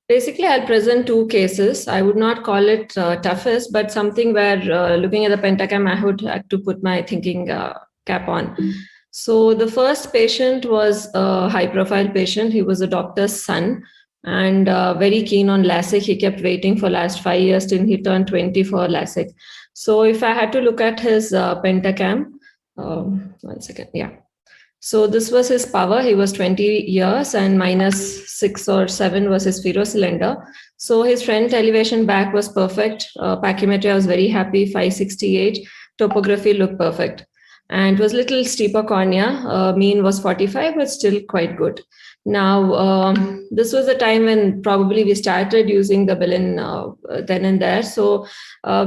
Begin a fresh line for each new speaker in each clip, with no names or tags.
Basically, I'll present two cases. I would not call it toughest, but something where looking at the pentacam, I would have to put my thinking cap on. So the first patient was a high-profile patient. He was a doctor's son and very keen on LASIK. He kept waiting for last 5 years till he turned 20 for LASIK. So if I had to look at his pentacam, 1 second, yeah. So this was his power. He was 20 years and -6 or 7 was his pherocylinder. So his front elevation back was perfect. Pachymetry, I was very happy, 568. Topography looked perfect. And it was little steeper cornea. Mean was 45, but still quite good. Now, this was a time when probably we started using the Belen then and there. So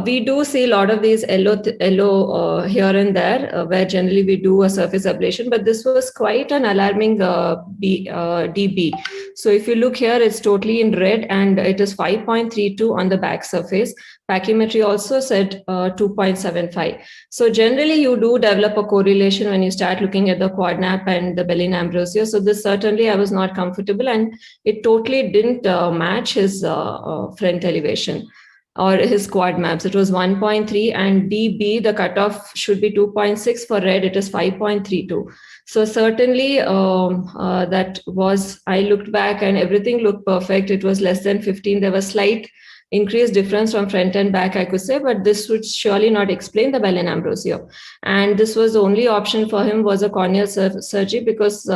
we do see a lot of these LO here and there, where generally we do a surface ablation, but this was quite an alarming DB. So if you look here, it's totally in red and it is 5.32 on the back surface. Pachymetry also said 2.75. So generally you do develop a correlation when you start looking at the quadnap and the Bellin-Ambrosio. So this certainly I was not comfortable and it totally didn't match his front elevation or his quad maps. It was 1.3 and DB, the cutoff should be 2.6. For red, it is 5.32. So certainly that was, I looked back and everything looked perfect. It was less than 15. There was slight increased difference from front and back, I could say, but this would surely not explain the Bellin-Ambrosio. And this was the only option for him was a corneal surgery because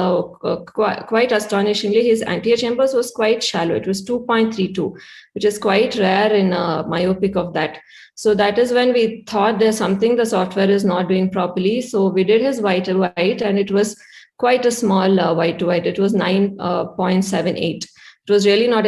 quite astonishingly, his anterior chambers was quite shallow. It was 2.32, which is quite rare in myopic of that. So that is when we thought there's something the software is not doing properly. So we did his white to white and it was quite a small white to white. It was 9.78. It was really not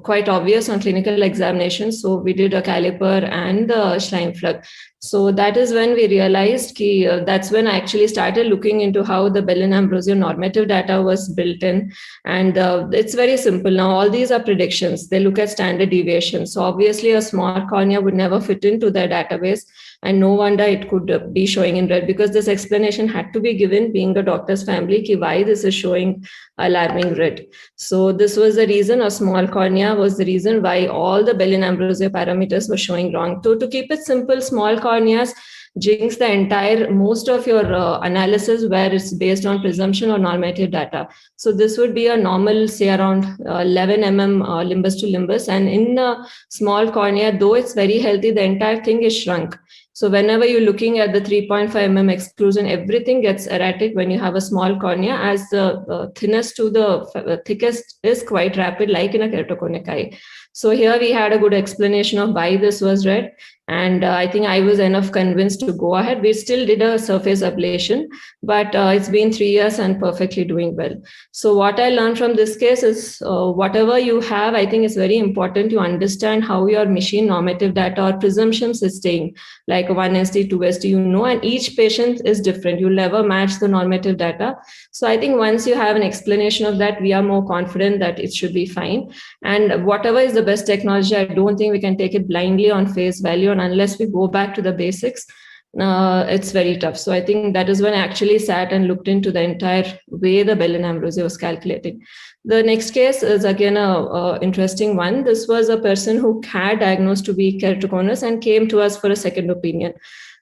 quite obvious on clinical examination. So we did a caliper and the Schleimflug. So that is when we realized that's when I actually started looking into how the Bellin-Ambrosio normative data was built in. And it's very simple. Now, all these are predictions. They look at standard deviation. So obviously a small cornea would never fit into their database. And no wonder it could be showing in red because this explanation had to be given being a doctor's family, why this is showing alarming red. So this was the reason, a small cornea was the reason why all the Bellin-Ambrosio parameters were showing wrong. So to keep it simple, small corneas jinx the entire, most of your analysis where it's based on presumption or normative data. So this would be a normal, say around 11 mm limbus to limbus. And in a small cornea, though it's very healthy, the entire thing is shrunk. So whenever you're looking at the 3.5 mm exclusion, everything gets erratic when you have a small cornea, as the thinnest to the thickest is quite rapid, like in a keratoconus eye. So here we had a good explanation of why this was red. And I think I was enough convinced to go ahead. We still did a surface ablation, but it's been 3 years and perfectly doing well. So what I learned from this case is whatever you have, I think it's very important to understand how your machine normative data or presumptions is staying, like 1SD, 2SD, and each patient is different. You'll never match the normative data. So I think once you have an explanation of that, we are more confident that it should be fine. And whatever is the best technology, I don't think we can take it blindly on face value. And unless we go back to the basics, it's very tough. So I think that is when I actually sat and looked into the entire way the Bellin-Ambrosio was calculating. The next case is again a interesting one. This was a person who had diagnosed to be keratoconus and came to us for a second opinion.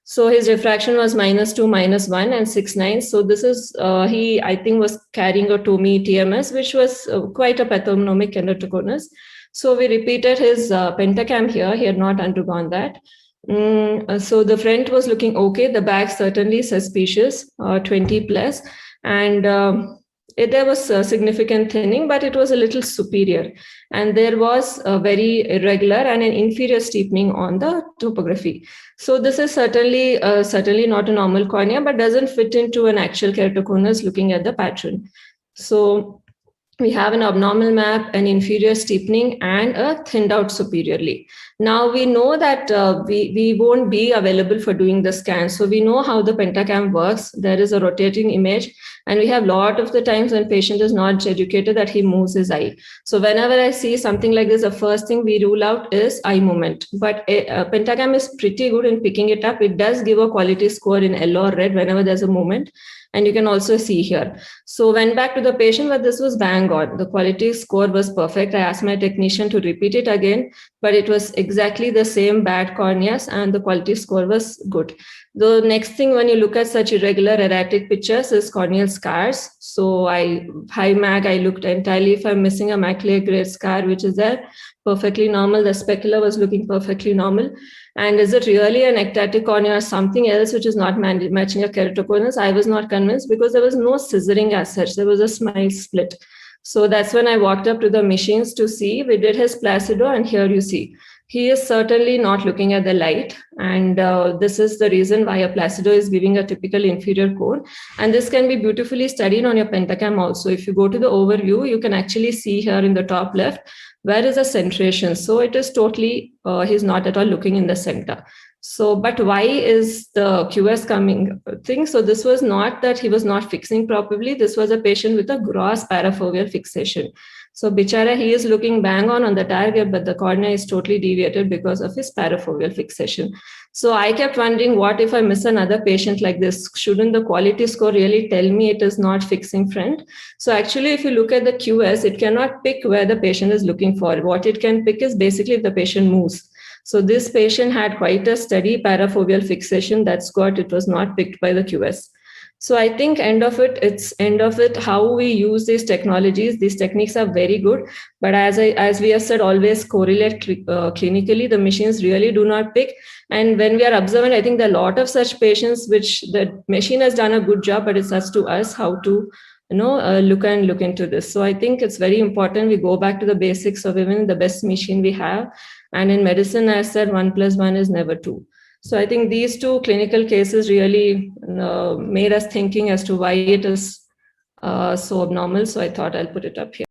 So his refraction was -2, -1, and 6.9. So this is, he, I think, was carrying a TOMI TMS, which was quite a pathognomic keratoconus. So we repeated his pentacam here. He had not undergone that. So the front was looking okay. The back certainly suspicious, 20 plus. And there was a significant thinning, but it was a little superior. And there was a very irregular and an inferior steepening on the topography. So this is certainly not a normal cornea, but doesn't fit into an actual keratoconus looking at the pattern. So we have an abnormal map, an inferior steepening, and a thinned out superiorly. Now we know that we won't be available for doing the scan. So we know how the pentacam works. There is a rotating image, and we have a lot of the times when patient is not educated that he moves his eye. So whenever I see something like this, the first thing we rule out is eye movement. But pentacam is pretty good in picking it up. It does give a quality score in yellow or red whenever there's a movement. And you can also see here. So went back to the patient, but this was bang on. The quality score was perfect. I asked my technician to repeat it again, but it was exactly the same bad corneas and the quality score was good. The next thing when you look at such irregular erratic pictures is corneal scars. So high MAG, I looked entirely if I'm missing a macular grade scar, which is there, perfectly normal. The specular was looking perfectly normal. And is it really an ectatic cornea or something else which is not matching a keratoconus? I was not convinced because there was no scissoring as such. There was a smile split. So that's when I walked up to the machines to see. We did his Placido, and here you see. He is certainly not looking at the light. And this is the reason why a Placido is giving a typical inferior cone. And this can be beautifully studied on your Pentacam also. If you go to the overview, you can actually see here in the top left, where is the centration? So it is totally, he's not at all looking in the center. So, but why is the QS coming thing? So this was not that he was not fixing properly. This was a patient with a gross parafoveal fixation. So bichara, he is looking bang on the target, but the cornea is totally deviated because of his parafoveal fixation. So I kept wondering, what if I miss another patient like this? Shouldn't the quality score really tell me it is not fixing front? So actually, if you look at the QS, it cannot pick where the patient is looking for. What it can pick is basically if the patient moves. So this patient had quite a steady parafoveal fixation. That's what it was not picked by the QS. So I think it's end of it, how we use these technologies. These techniques are very good. But as we have said, always correlate clinically. The machines really do not pick. And when we are observant, I think there are a lot of such patients which the machine has done a good job, but it's up to us how to look into this. So I think it's very important we go back to the basics of even the best machine we have. And in medicine, I said 1 + 1 is never 2. So I think these two clinical cases really made us thinking as to why it is so abnormal. So I thought I'll put it up here.